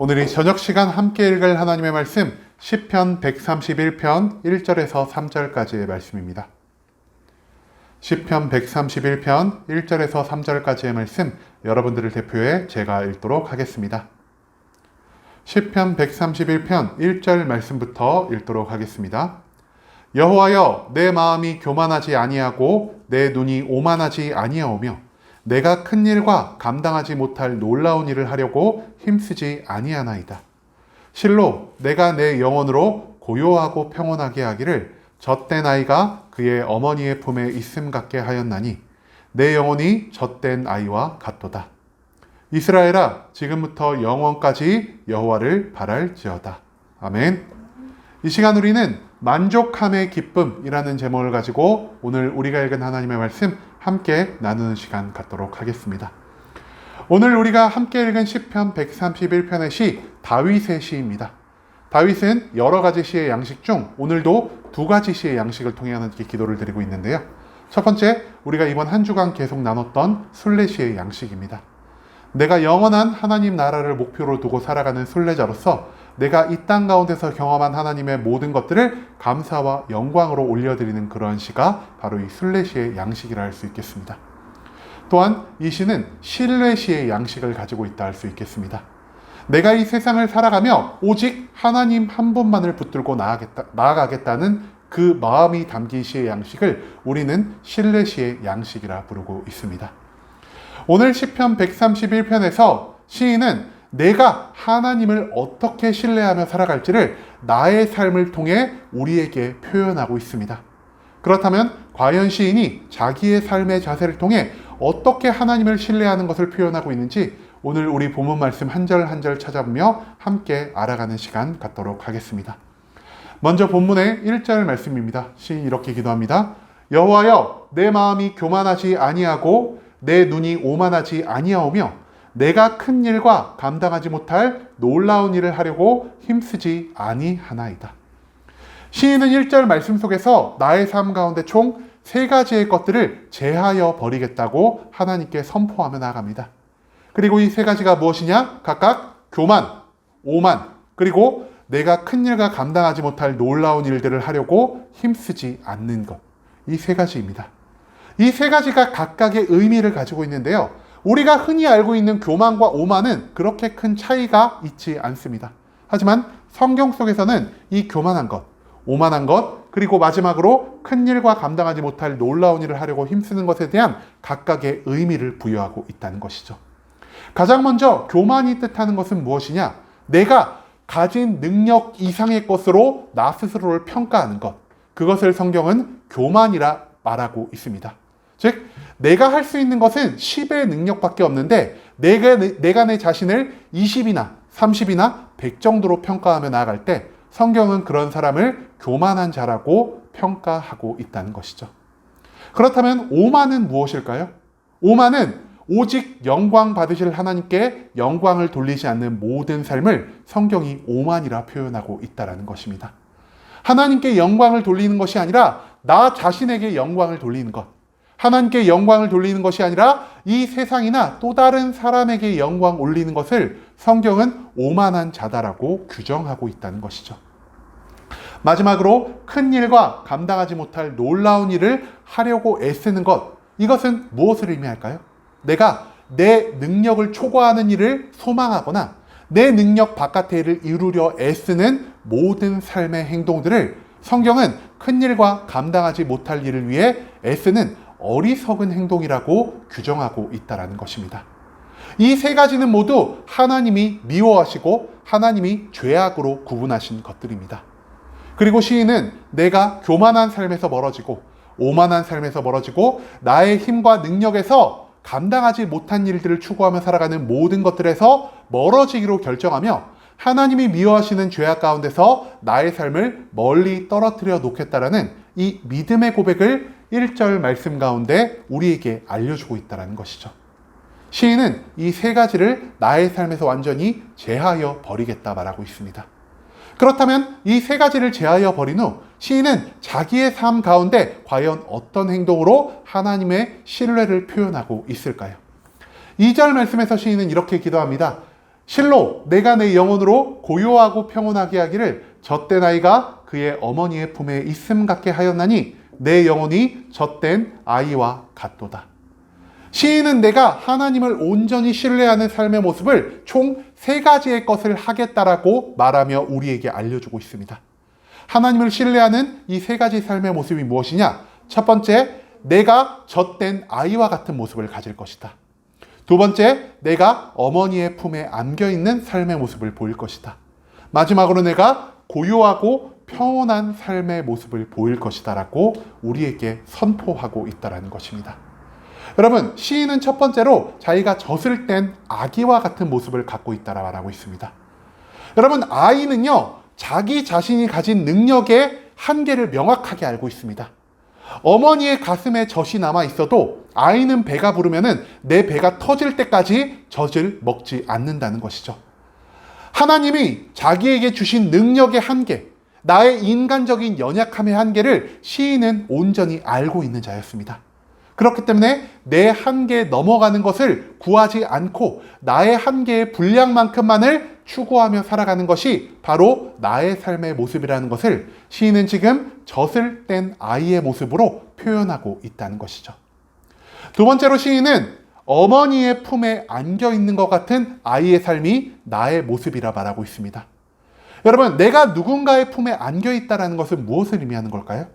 오늘이 저녁 시간 함께 읽을 하나님의 말씀 시편 131편 1절에서 3절까지의 말씀입니다. 시편 131편 1절에서 3절까지의 말씀 여러분들을 대표해 제가 읽도록 하겠습니다. 시편 131편 1절 말씀부터 읽도록 하겠습니다. 여호와여, 내 마음이 교만하지 아니하고 내 눈이 오만하지 아니하오며 내가 큰 일과 감당하지 못할 놀라운 일을 하려고 힘쓰지 아니하나이다. 실로 내가 내 영혼으로 고요하고 평온하게 하기를 젖된 아이가 그의 어머니의 품에 있음 같게 하였나니 내 영혼이 젖된 아이와 같도다. 이스라엘아, 지금부터 영원까지 여호와를 바랄지어다. 아멘. 이 시간 우리는 만족함의 기쁨이라는 제목을 가지고 오늘 우리가 읽은 하나님의 말씀 함께 나누는 시간 갖도록 하겠습니다. 오늘 우리가 함께 읽은 시편 131편의 시 다윗의 시입니다. 다윗은 여러 가지 시의 양식 중 오늘도 두 가지 시의 양식을 통해 하나님께 기도를 드리고 있는데요. 첫 번째, 우리가 이번 한 주간 계속 나눴던 순례시의 양식입니다. 내가 영원한 하나님 나라를 목표로 두고 살아가는 순례자로서 내가 이 땅 가운데서 경험한 하나님의 모든 것들을 감사와 영광으로 올려드리는 그런 시가 바로 이 순례시의 양식이라 할 수 있겠습니다. 또한 이 시는 신뢰시의 양식을 가지고 있다 할 수 있겠습니다. 내가 이 세상을 살아가며 오직 하나님 한 분만을 붙들고 나아가겠다는 그 마음이 담긴 시의 양식을 우리는 신뢰시의 양식이라 부르고 있습니다. 오늘 시편 131편에서 시인은 내가 하나님을 어떻게 신뢰하며 살아갈지를 나의 삶을 통해 우리에게 표현하고 있습니다. 그렇다면 과연 시인이 자기의 삶의 자세를 통해 어떻게 하나님을 신뢰하는 것을 표현하고 있는지 오늘 우리 본문 말씀 한 절 한 절 찾아보며 함께 알아가는 시간 갖도록 하겠습니다. 먼저 본문의 1절 말씀입니다. 시인이 이렇게 기도합니다. 여호와여, 내 마음이 교만하지 아니하고 내 눈이 오만하지 아니하오며 내가 큰 일과 감당하지 못할 놀라운 일을 하려고 힘쓰지 아니하나이다. 시인은 1절 말씀 속에서 나의 삶 가운데 총 3가지의 것들을 제하여 버리겠다고 하나님께 선포하며 나아갑니다. 그리고 이 3가지가 무엇이냐? 각각 교만, 오만, 그리고 내가 큰 일과 감당하지 못할 놀라운 일들을 하려고 힘쓰지 않는 것. 이 3가지입니다. 이 3가지가 각각의 의미를 가지고 있는데요. 우리가 흔히 알고 있는 교만과 오만은 그렇게 큰 차이가 있지 않습니다. 하지만 성경 속에서는 이 교만한 것, 오만한 것, 그리고 마지막으로 큰 일과 감당하지 못할 놀라운 일을 하려고 힘쓰는 것에 대한 각각의 의미를 부여하고 있다는 것이죠. 가장 먼저 교만이 뜻하는 것은 무엇이냐? 내가 가진 능력 이상의 것으로 나 스스로를 평가하는 것. 그것을 성경은 교만이라 말하고 있습니다. 즉, 내가 할 수 있는 것은 10의 능력밖에 없는데 내가 내 자신을 20이나 30이나 100 정도로 평가하며 나아갈 때 성경은 그런 사람을 교만한 자라고 평가하고 있다는 것이죠. 그렇다면 오만은 무엇일까요? 오만은 오직 영광 받으실 하나님께 영광을 돌리지 않는 모든 삶을 성경이 오만이라 표현하고 있다는 것입니다. 하나님께 영광을 돌리는 것이 아니라 나 자신에게 영광을 돌리는 것. 하나님께 영광을 돌리는 것이 아니라 이 세상이나 또 다른 사람에게 영광 올리는 것을 성경은 오만한 자다라고 규정하고 있다는 것이죠. 마지막으로 큰 일과 감당하지 못할 놀라운 일을 하려고 애쓰는 것. 이것은 무엇을 의미할까요? 내가 내 능력을 초과하는 일을 소망하거나 내 능력 바깥의 일을 이루려 애쓰는 모든 삶의 행동들을 성경은 큰 일과 감당하지 못할 일을 위해 애쓰는 어리석은 행동이라고 규정하고 있다는 것입니다. 이 3가지는 모두 하나님이 미워하시고 하나님이 죄악으로 구분하신 것들입니다. 그리고 시인은 내가 교만한 삶에서 멀어지고 오만한 삶에서 멀어지고 나의 힘과 능력에서 감당하지 못한 일들을 추구하며 살아가는 모든 것들에서 멀어지기로 결정하며 하나님이 미워하시는 죄악 가운데서 나의 삶을 멀리 떨어뜨려 놓겠다라는 이 믿음의 고백을 1절 말씀 가운데 우리에게 알려주고 있다는 것이죠. 시인은 이 3가지를 나의 삶에서 완전히 제하여 버리겠다 말하고 있습니다. 그렇다면 이 3가지를 제하여 버린 후 시인은 자기의 삶 가운데 과연 어떤 행동으로 하나님의 신뢰를 표현하고 있을까요? 2절 말씀에서 시인은 이렇게 기도합니다. 실로 내가 내 영혼으로 고요하고 평온하게 하기를 젖된 아이가 그의 어머니의 품에 있음 같게 하였나니 내 영혼이 젖된 아이와 같도다. 시인은 내가 하나님을 온전히 신뢰하는 삶의 모습을 총 3가지의 것을 하겠다라고 말하며 우리에게 알려주고 있습니다. 하나님을 신뢰하는 이 3가지 삶의 모습이 무엇이냐? 첫 번째, 내가 젖된 아이와 같은 모습을 가질 것이다. 두 번째, 내가 어머니의 품에 안겨있는 삶의 모습을 보일 것이다. 마지막으로 내가 고요하고 평온한 삶의 모습을 보일 것이다 라고 우리에게 선포하고 있다는 것입니다. 여러분, 시인은 첫 번째로 자기가 젖을 뗀 아기와 같은 모습을 갖고 있다라 말하고 있습니다. 여러분, 아이는요, 자기 자신이 가진 능력의 한계를 명확하게 알고 있습니다. 어머니의 가슴에 젖이 남아 있어도 아이는 배가 부르면은 내 배가 터질 때까지 젖을 먹지 않는다는 것이죠. 하나님이 자기에게 주신 능력의 한계, 나의 인간적인 연약함의 한계를 시인은 온전히 알고 있는 자였습니다. 그렇기 때문에 내 한계에 넘어가는 것을 구하지 않고 나의 한계의 분량만큼만을 추구하며 살아가는 것이 바로 나의 삶의 모습이라는 것을 시인은 지금 젖을 뗀 아이의 모습으로 표현하고 있다는 것이죠. 두 번째로 시인은 어머니의 품에 안겨 있는 것 같은 아이의 삶이 나의 모습이라 말하고 있습니다. 여러분, 내가 누군가의 품에 안겨 있다는 것은 무엇을 의미하는 걸까요?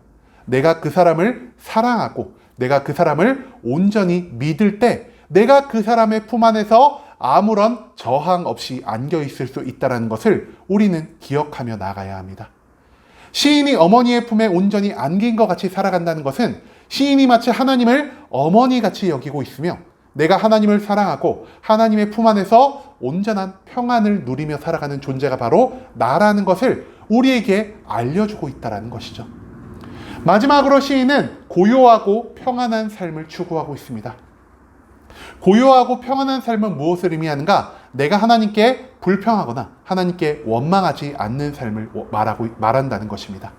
내가 그 사람을 사랑하고 내가 그 사람을 온전히 믿을 때 내가 그 사람의 품 안에서 아무런 저항 없이 안겨 있을 수 있다는 것을 우리는 기억하며 나가야 합니다. 시인이 어머니의 품에 온전히 안긴 것 같이 살아간다는 것은 시인이 마치 하나님을 어머니같이 여기고 있으며 내가 하나님을 사랑하고 하나님의 품 안에서 온전한 평안을 누리며 살아가는 존재가 바로 나라는 것을 우리에게 알려주고 있다는 것이죠. 마지막으로 시인은 고요하고 평안한 삶을 추구하고 있습니다. 고요하고 평안한 삶은 무엇을 의미하는가? 내가 하나님께 불평하거나 하나님께 원망하지 않는 삶을 말한다는 것입니다.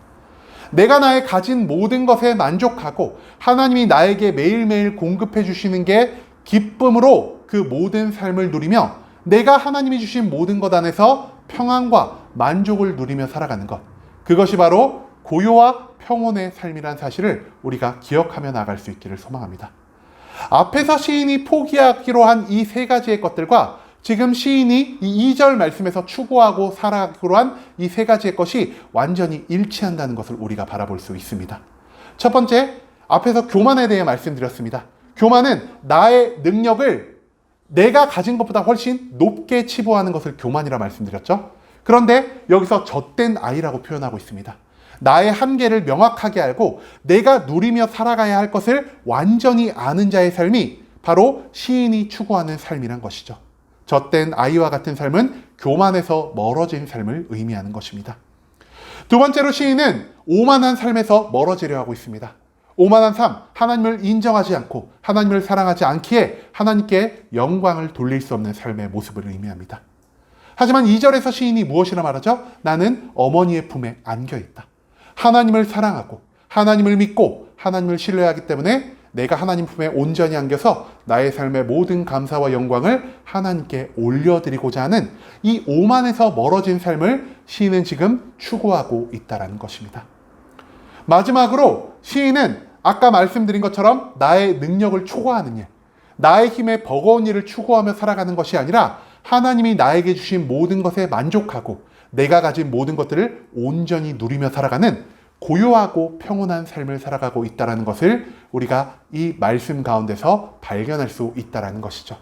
내가 나의 가진 모든 것에 만족하고 하나님이 나에게 매일매일 공급해 주시는 게 기쁨으로 그 모든 삶을 누리며 내가 하나님이 주신 모든 것 안에서 평안과 만족을 누리며 살아가는 것, 그것이 바로 고요와 평온의 삶이란 사실을 우리가 기억하며 나갈 수 있기를 소망합니다. 앞에서 시인이 포기하기로 한 이 3가지의 것들과 지금 시인이 이 2절 말씀에서 추구하고 살아가기로 한 이 3가지의 것이 완전히 일치한다는 것을 우리가 바라볼 수 있습니다. 첫 번째, 앞에서 교만에 대해 말씀드렸습니다. 교만은 나의 능력을 내가 가진 것보다 훨씬 높게 치부하는 것을 교만이라 말씀드렸죠. 그런데 여기서 젖된 아이라고 표현하고 있습니다. 나의 한계를 명확하게 알고 내가 누리며 살아가야 할 것을 완전히 아는 자의 삶이 바로 시인이 추구하는 삶이란 것이죠. 젖된 아이와 같은 삶은 교만에서 멀어진 삶을 의미하는 것입니다. 두 번째로 시인은 오만한 삶에서 멀어지려 하고 있습니다. 오만한 삶, 하나님을 인정하지 않고 하나님을 사랑하지 않기에 하나님께 영광을 돌릴 수 없는 삶의 모습을 의미합니다. 하지만 2절에서 시인이 무엇이라 말하죠? 나는 어머니의 품에 안겨 있다. 하나님을 사랑하고 하나님을 믿고 하나님을 신뢰하기 때문에 내가 하나님 품에 온전히 안겨서 나의 삶의 모든 감사와 영광을 하나님께 올려드리고자 하는 이 오만에서 멀어진 삶을 시인은 지금 추구하고 있다는 것입니다. 마지막으로 시인은 아까 말씀드린 것처럼 나의 능력을 추구하는 일, 나의 힘에 버거운 일을 추구하며 살아가는 것이 아니라 하나님이 나에게 주신 모든 것에 만족하고 내가 가진 모든 것들을 온전히 누리며 살아가는 고요하고 평온한 삶을 살아가고 있다는 것을 우리가 이 말씀 가운데서 발견할 수 있다는 것이죠.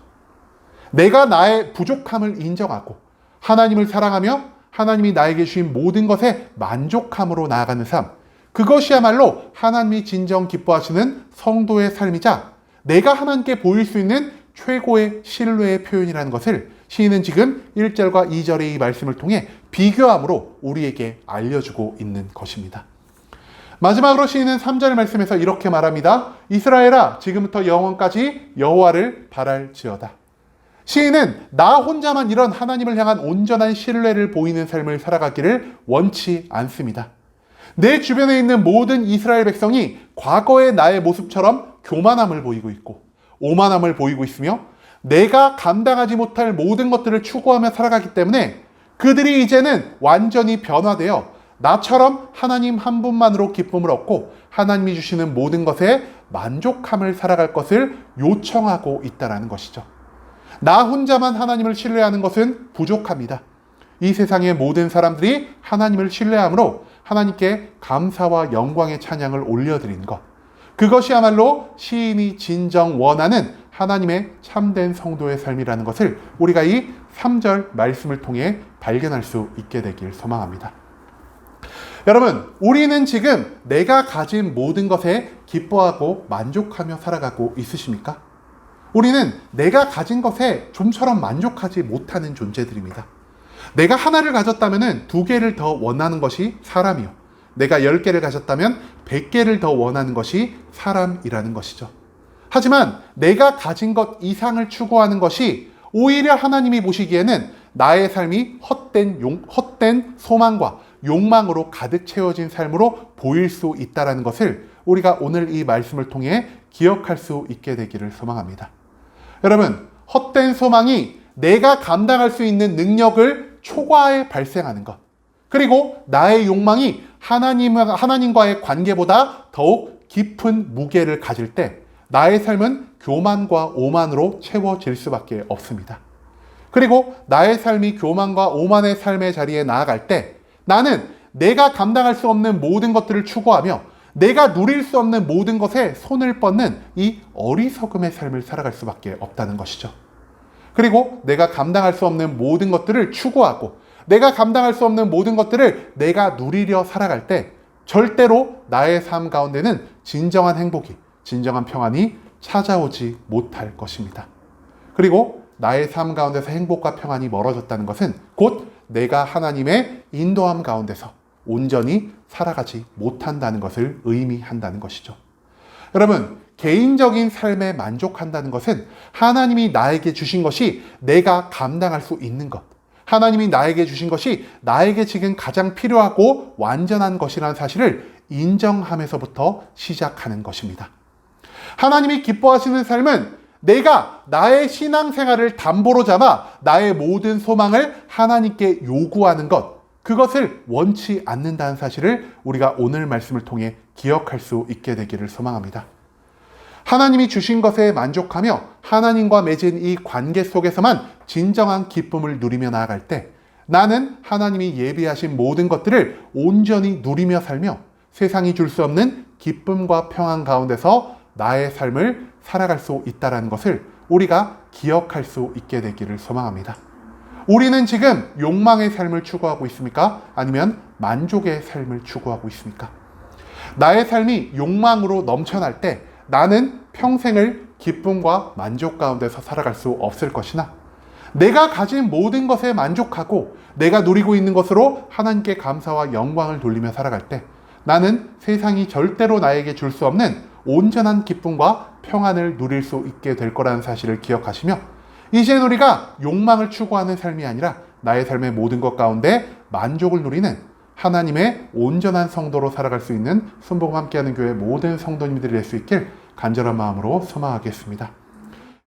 내가 나의 부족함을 인정하고 하나님을 사랑하며 하나님이 나에게 주신 모든 것에 만족함으로 나아가는 삶, 그것이야말로 하나님이 진정 기뻐하시는 성도의 삶이자 내가 하나님께 보일 수 있는 최고의 신뢰의 표현이라는 것을 시인은 지금 1절과 2절의 이 말씀을 통해 비교함으로 우리에게 알려주고 있는 것입니다. 마지막으로 시인은 3절 말씀에서 이렇게 말합니다. 이스라엘아, 지금부터 영원까지 여호와를 바랄지어다. 시인은 나 혼자만 이런 하나님을 향한 온전한 신뢰를 보이는 삶을 살아가기를 원치 않습니다. 내 주변에 있는 모든 이스라엘 백성이 과거의 나의 모습처럼 교만함을 보이고 있고 오만함을 보이고 있으며 내가 감당하지 못할 모든 것들을 추구하며 살아가기 때문에 그들이 이제는 완전히 변화되어 나처럼 하나님 한 분만으로 기쁨을 얻고 하나님이 주시는 모든 것에 만족함을 살아갈 것을 요청하고 있다는 것이죠. 나 혼자만 하나님을 신뢰하는 것은 부족합니다. 이 세상의 모든 사람들이 하나님을 신뢰함으로 하나님께 감사와 영광의 찬양을 올려드리는 것, 그것이야말로 시인이 진정 원하는 하나님의 참된 성도의 삶이라는 것을 우리가 이 3절 말씀을 통해 발견할 수 있게 되길 소망합니다. 여러분, 우리는 지금 내가 가진 모든 것에 기뻐하고 만족하며 살아가고 있으십니까? 우리는 내가 가진 것에 좀처럼 만족하지 못하는 존재들입니다. 내가 하나를 가졌다면 2개를 더 원하는 것이 사람이요, 내가 10개를 가졌다면 100개를 더 원하는 것이 사람이라는 것이죠. 하지만 내가 가진 것 이상을 추구하는 것이 오히려 하나님이 보시기에는 나의 삶이 헛된 소망과 욕망으로 가득 채워진 삶으로 보일 수 있다는 것을 우리가 오늘 이 말씀을 통해 기억할 수 있게 되기를 소망합니다. 여러분, 헛된 소망이 내가 감당할 수 있는 능력을 초과해 발생하는 것, 그리고 나의 욕망이 하나님과의 관계보다 더욱 깊은 무게를 가질 때 나의 삶은 교만과 오만으로 채워질 수밖에 없습니다. 그리고 나의 삶이 교만과 오만의 삶의 자리에 나아갈 때 나는 내가 감당할 수 없는 모든 것들을 추구하며 내가 누릴 수 없는 모든 것에 손을 뻗는 이 어리석음의 삶을 살아갈 수밖에 없다는 것이죠. 그리고 내가 감당할 수 없는 모든 것들을 추구하고 내가 감당할 수 없는 모든 것들을 내가 누리려 살아갈 때 절대로 나의 삶 가운데는 진정한 행복이, 진정한 평안이 찾아오지 못할 것입니다. 그리고 나의 삶 가운데서 행복과 평안이 멀어졌다는 것은 곧 내가 하나님의 인도함 가운데서 온전히 살아가지 못한다는 것을 의미한다는 것이죠. 여러분, 개인적인 삶에 만족한다는 것은 하나님이 나에게 주신 것이 내가 감당할 수 있는 것, 하나님이 나에게 주신 것이 나에게 지금 가장 필요하고 완전한 것이라는 사실을 인정하면서부터 시작하는 것입니다. 하나님이 기뻐하시는 삶은 내가 나의 신앙생활을 담보로 삼아 나의 모든 소망을 하나님께 요구하는 것, 그것을 원치 않는다는 사실을 우리가 오늘 말씀을 통해 기억할 수 있게 되기를 소망합니다. 하나님이 주신 것에 만족하며 하나님과 맺은 이 관계 속에서만 진정한 기쁨을 누리며 나아갈 때 나는 하나님이 예비하신 모든 것들을 온전히 누리며 살며 세상이 줄 수 없는 기쁨과 평안 가운데서 나의 삶을 살아갈 수 있다는 것을 우리가 기억할 수 있게 되기를 소망합니다. 우리는 지금 욕망의 삶을 추구하고 있습니까? 아니면 만족의 삶을 추구하고 있습니까? 나의 삶이 욕망으로 넘쳐날 때 나는 평생을 기쁨과 만족 가운데서 살아갈 수 없을 것이나 내가 가진 모든 것에 만족하고 내가 누리고 있는 것으로 하나님께 감사와 영광을 돌리며 살아갈 때 나는 세상이 절대로 나에게 줄 수 없는 온전한 기쁨과 평안을 누릴 수 있게 될 거라는 사실을 기억하시며 이제는 우리가 욕망을 추구하는 삶이 아니라 나의 삶의 모든 것 가운데 만족을 누리는 하나님의 온전한 성도로 살아갈 수 있는 순복음 함께하는 교회 모든 성도님들이 될 수 있길 간절한 마음으로 소망하겠습니다.